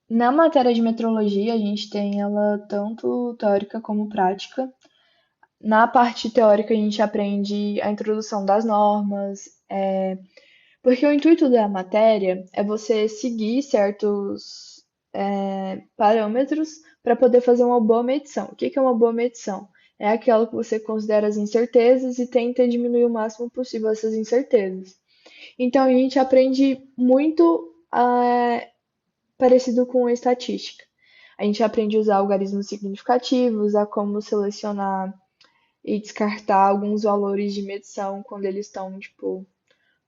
Na matéria de metrologia, a gente tem ela tanto teórica como prática. Na parte teórica, a gente aprende a introdução das normas, porque o intuito da matéria é você seguir certos parâmetros para poder fazer uma boa medição. O que que é uma boa medição? É aquela que você considera as incertezas e tenta diminuir o máximo possível essas incertezas. Então, a gente aprende muito parecido com a estatística. A gente aprende a usar algarismos significativos, a como selecionar e descartar alguns valores de medição quando eles estão, tipo,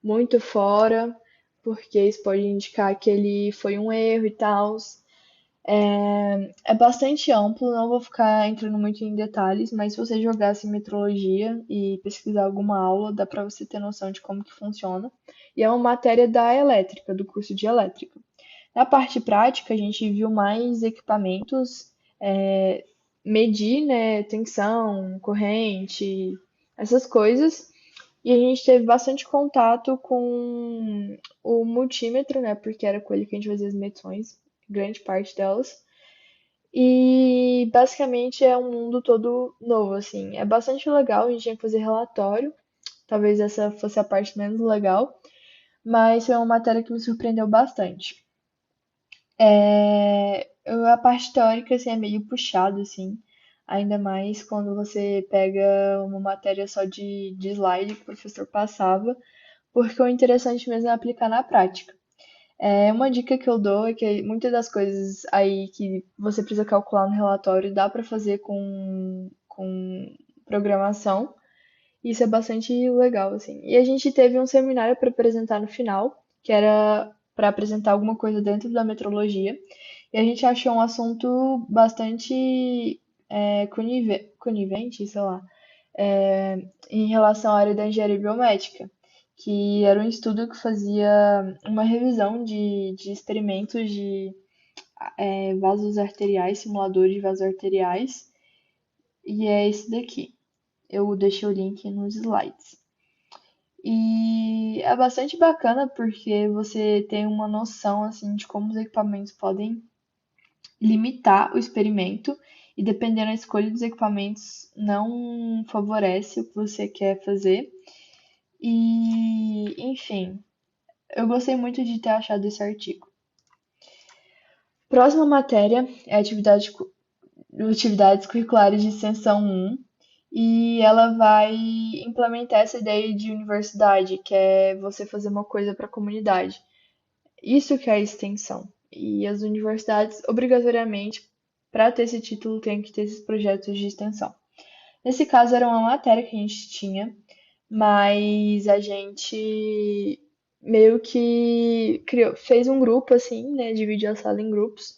muito fora, porque isso pode indicar que ele foi um erro e tal. É bastante amplo, não vou ficar entrando muito em detalhes, mas se você jogasse metrologia e pesquisar alguma aula, dá para você ter noção de como que funciona. E é uma matéria da elétrica, do curso de elétrica. Na parte prática, a gente viu mais equipamentos, medir, né, tensão, corrente, essas coisas. E a gente teve bastante contato com o multímetro, né, porque era com ele que a gente fazia as medições, grande parte delas. E basicamente é um mundo todo novo, assim. É bastante legal, a gente tinha que fazer relatório. Talvez essa fosse a parte menos legal, mas foi uma matéria que me surpreendeu bastante. A parte teórica assim, é meio puxado, assim, ainda mais quando você pega uma matéria só de slide que o professor passava, porque o interessante mesmo é aplicar na prática. Uma dica que eu dou é que muitas das coisas aí que você precisa calcular no relatório dá para fazer com programação. Isso é bastante legal, assim. E a gente teve um seminário para apresentar no final, que era para apresentar alguma coisa dentro da metrologia. E a gente achou um assunto bastante conivente, sei lá, em relação à área da engenharia biomédica, que era um estudo que fazia uma revisão de experimentos de vasos arteriais, simuladores de vasos arteriais, e é esse daqui. Eu deixei o link nos slides. E é bastante bacana porque você tem uma noção assim de como os equipamentos podem limitar o experimento e dependendo da escolha dos equipamentos não favorece o que você quer fazer. E, enfim, eu gostei muito de ter achado esse artigo. Próxima matéria é atividades curriculares de extensão 1 e ela vai implementar essa ideia de universidade, que é você fazer uma coisa para a comunidade. Isso que é a extensão. E as universidades, obrigatoriamente, para ter esse título, tem que ter esses projetos de extensão. Nesse caso, era uma matéria que a gente tinha, mas a gente meio que fez um grupo assim, né? Dividiu a sala em grupos.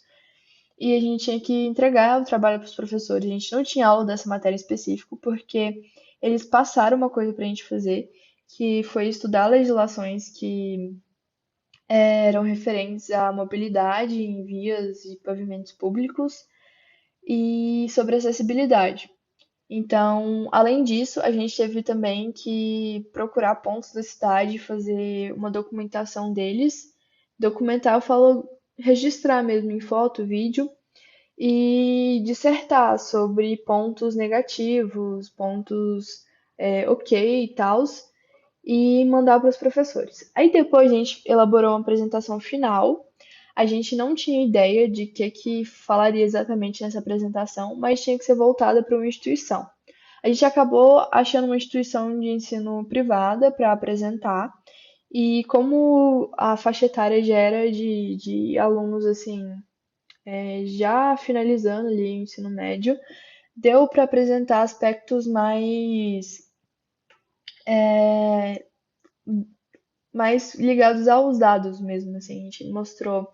E a gente tinha que entregar o trabalho para os professores. A gente não tinha aula dessa matéria específica, porque eles passaram uma coisa para a gente fazer, que foi estudar legislações que eram referentes à mobilidade em vias e pavimentos públicos e sobre acessibilidade. Então, além disso, a gente teve também que procurar pontos da cidade, fazer uma documentação deles. Documentar, eu falo registrar mesmo em foto, vídeo, e dissertar sobre pontos negativos, pontos ok e tals, e mandar para os professores. Aí depois a gente elaborou uma apresentação final. A gente não tinha ideia de que falaria exatamente nessa apresentação, mas tinha que ser voltada para uma instituição. A gente acabou achando uma instituição de ensino privada para apresentar, e como a faixa etária já era de alunos assim, já finalizando ali o ensino médio, deu para apresentar aspectos mais ligados aos dados mesmo, assim, a gente mostrou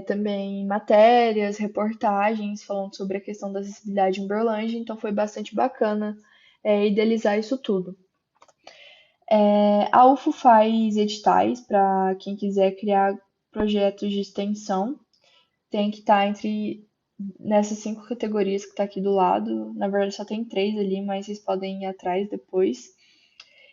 também matérias, reportagens falando sobre a questão da acessibilidade em Uberlândia, então foi bastante bacana idealizar isso tudo. A UFO faz editais para quem quiser criar projetos de extensão, tem que estar entre nessas 5 categorias que está aqui do lado. Na verdade, só tem 3 ali, mas vocês podem ir atrás depois.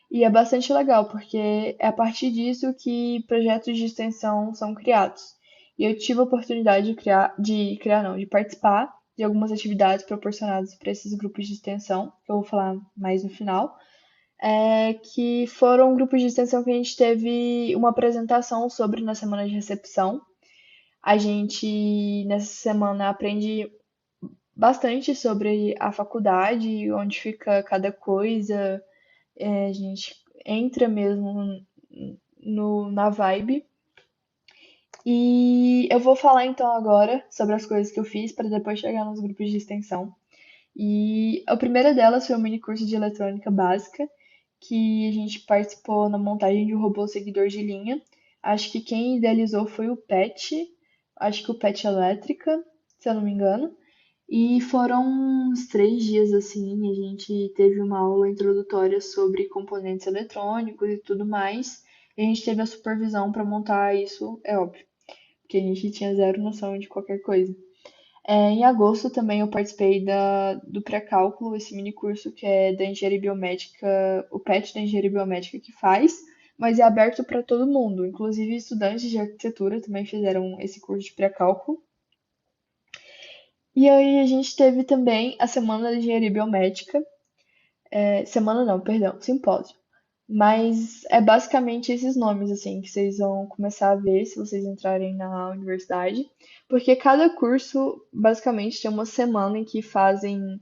E é bastante legal, porque é a partir disso que projetos de extensão são criados. E eu tive a oportunidade de participar de algumas atividades proporcionadas para esses grupos de extensão, que eu vou falar mais no final, que foram grupos de extensão que a gente teve uma apresentação sobre na semana de recepção. A gente, nessa semana, aprende bastante sobre a faculdade, onde fica cada coisa, a gente entra mesmo na vibe. E eu vou falar então agora sobre as coisas que eu fiz para depois chegar nos grupos de extensão. E a primeira delas foi o mini curso de eletrônica básica, que a gente participou na montagem de um robô seguidor de linha. Acho que quem idealizou foi o PET, acho que o PET Elétrica, se eu não me engano. E foram uns 3 dias assim, a gente teve uma aula introdutória sobre componentes eletrônicos e tudo mais. E a gente teve a supervisão para montar isso, é óbvio, porque a gente tinha zero noção de qualquer coisa. Em agosto também eu participei do pré-cálculo, esse mini curso que é da engenharia biomédica, o PET da engenharia biomédica que faz, mas é aberto para todo mundo, inclusive estudantes de arquitetura também fizeram esse curso de pré-cálculo. E aí a gente teve também a semana da engenharia biomédica, semana não, perdão, simpósio. Mas é basicamente esses nomes, assim, que vocês vão começar a ver se vocês entrarem na universidade. Porque cada curso, basicamente, tem uma semana em que fazem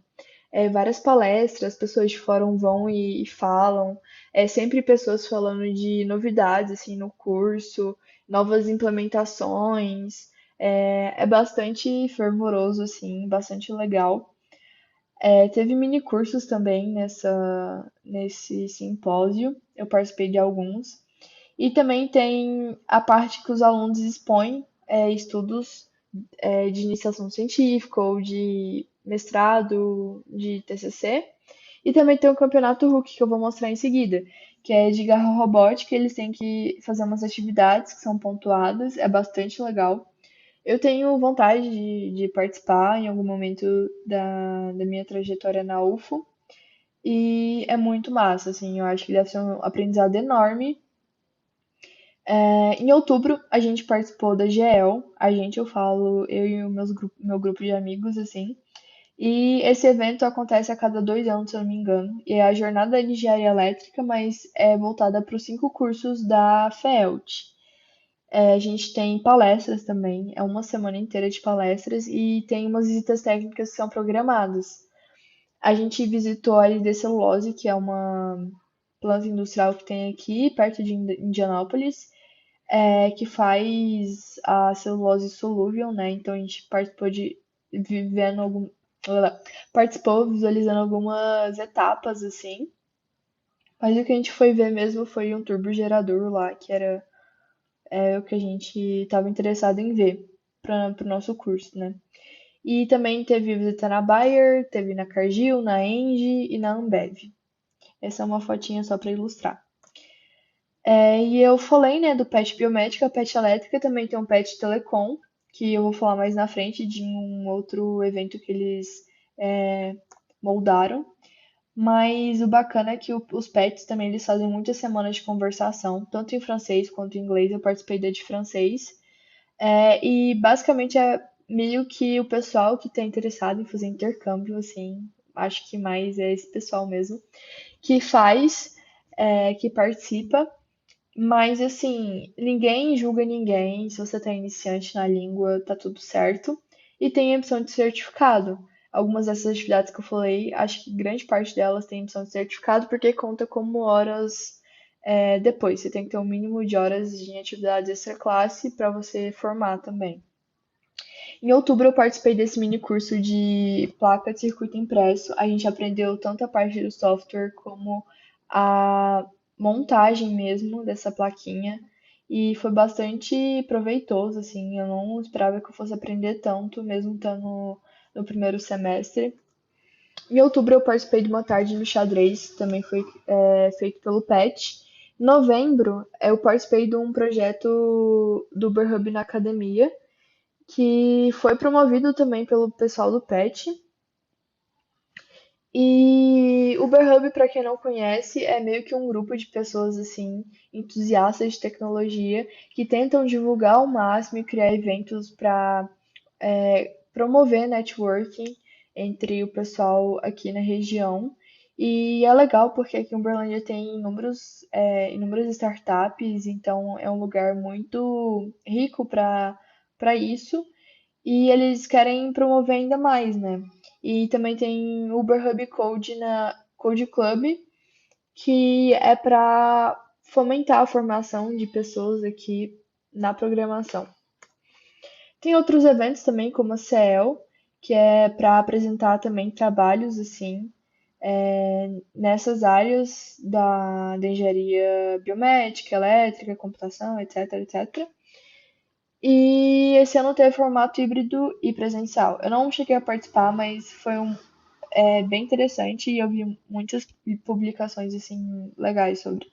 várias palestras, pessoas de fórum vão e falam. É sempre pessoas falando de novidades, assim, no curso, novas implementações. É bastante fervoroso, assim, bastante legal. Teve mini cursos também nesse simpósio, eu participei de alguns. E também tem a parte que os alunos expõem estudos de iniciação científica ou de mestrado, de TCC. E também tem o campeonato Hulk, que eu vou mostrar em seguida, que é de garra robótica. Eles têm que fazer umas atividades que são pontuadas, é bastante legal. Eu tenho vontade de participar em algum momento da minha trajetória na UFO. E é muito massa, assim, eu acho que deve ser um aprendizado enorme. Em outubro, a gente participou da GEL. A gente, eu falo, eu e o meu grupo de amigos, assim. E esse evento acontece a cada 2 anos, se eu não me engano. E é a jornada de engenharia elétrica, mas é voltada para os 5 cursos da FEELT. A gente tem palestras também, é uma semana inteira de palestras e tem umas visitas técnicas que são programadas. A gente visitou a LD Celulose, que é uma planta industrial que tem aqui, perto de Indianápolis, que faz a celulose solúvel, né? Então a gente participou de vivendo algum, participou visualizando algumas etapas assim. Mas o que a gente foi ver mesmo foi um turbogerador lá, que era o que a gente estava interessado em ver para o nosso curso, né? E também teve visita na Bayer, teve na Cargill, na Engie e na Ambev. Essa é uma fotinha só para ilustrar. E eu falei, né, do PET biomédica, PET elétrica, também tem um PET telecom, que eu vou falar mais na frente de um outro evento que eles moldaram. Mas o bacana é que os PETs também eles fazem muitas semanas de conversação, tanto em francês quanto em inglês. Eu participei da de francês. E basicamente é meio que o pessoal que está interessado em fazer intercâmbio, assim, acho que mais é esse pessoal mesmo, que faz, que participa, mas assim, ninguém julga ninguém, se você tá iniciante na língua, tá tudo certo. E tem a opção de certificado. Algumas dessas atividades que eu falei, acho que grande parte delas tem opção de certificado, porque conta como horas depois. Você tem que ter um mínimo de horas em atividades extra-classe para você formar também. Em outubro eu participei desse mini curso de placa de circuito impresso. A gente aprendeu tanto a parte do software como a montagem mesmo dessa plaquinha. E foi bastante proveitoso, assim. Eu não esperava que eu fosse aprender tanto, mesmo estando no primeiro semestre. Em outubro eu participei de uma tarde no xadrez, também foi feito pelo PET. Em novembro eu participei de um projeto do Uberhub na academia, que foi promovido também pelo pessoal do PET. E o Uberhub, para quem não conhece, é meio que um grupo de pessoas assim, entusiastas de tecnologia, que tentam divulgar ao máximo e criar eventos para promover networking entre o pessoal aqui na região. E é legal porque aqui em Uberlândia tem inúmeras startups, então é um lugar muito rico para isso. E eles querem promover ainda mais, né? E também tem o Uber Hub Code na Code Club, que é para fomentar a formação de pessoas aqui na programação. Tem outros eventos também, como a CEL, que é para apresentar também trabalhos assim nessas áreas da engenharia biomédica, elétrica, computação, etc, etc. E esse ano teve formato híbrido e presencial. Eu não cheguei a participar, mas foi bem interessante e eu vi muitas publicações assim legais sobre.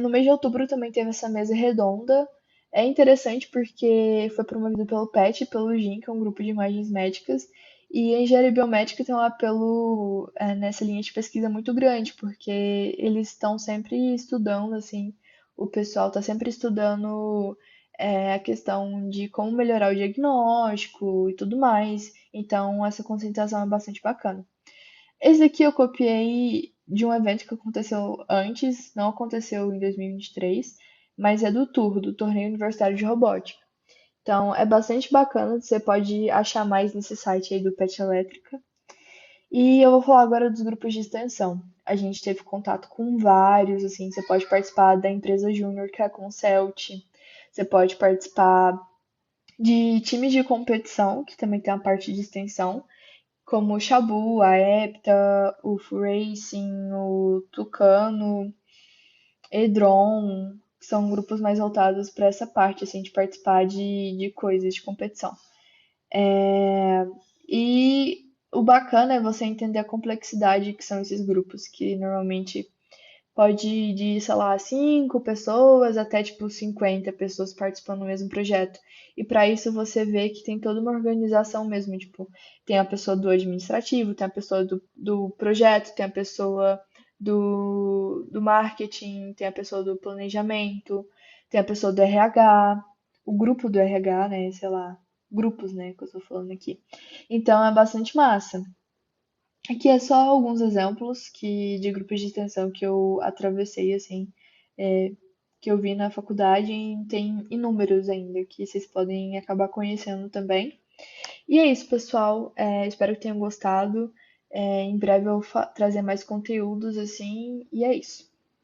No mês de outubro também teve essa mesa redonda. É interessante porque foi promovido pelo PET e pelo GIM, que é um grupo de imagens médicas, e a engenharia biomédica tem um apelo nessa linha de pesquisa muito grande, porque eles estão sempre estudando, assim, o pessoal está sempre estudando a questão de como melhorar o diagnóstico e tudo mais. Então, essa concentração é bastante bacana. Esse aqui eu copiei de um evento que aconteceu antes, não aconteceu em 2023, mas é do Torneio Universitário de Robótica. Então é bastante bacana, você pode achar mais nesse site aí do Pet Elétrica. E eu vou falar agora dos grupos de extensão. A gente teve contato com vários, assim, você pode participar da empresa júnior, que é a Concelt, você pode participar de times de competição, que também tem a parte de extensão, como o Shabu, a Hepta, o Racing, o Tucano, Edron, que são grupos mais voltados para essa parte, assim, de participar de coisas de competição. E o bacana é você entender a complexidade que são esses grupos, que normalmente pode ir de, sei lá, 5 pessoas até tipo 50 pessoas participando do mesmo projeto. E para isso você vê que tem toda uma organização mesmo, tipo, tem a pessoa do administrativo, tem a pessoa do projeto, tem a pessoa do marketing, tem a pessoa do planejamento, tem a pessoa do RH, o grupo do RH, né, sei lá, grupos, né, que eu tô falando aqui. Então é bastante massa. Aqui é só alguns exemplos de grupos de extensão que eu atravessei, assim, é, que eu vi na faculdade e tem inúmeros ainda que vocês podem acabar conhecendo também. E é isso, pessoal. Espero que tenham gostado. Em breve eu vou trazer mais conteúdos, assim, e é isso.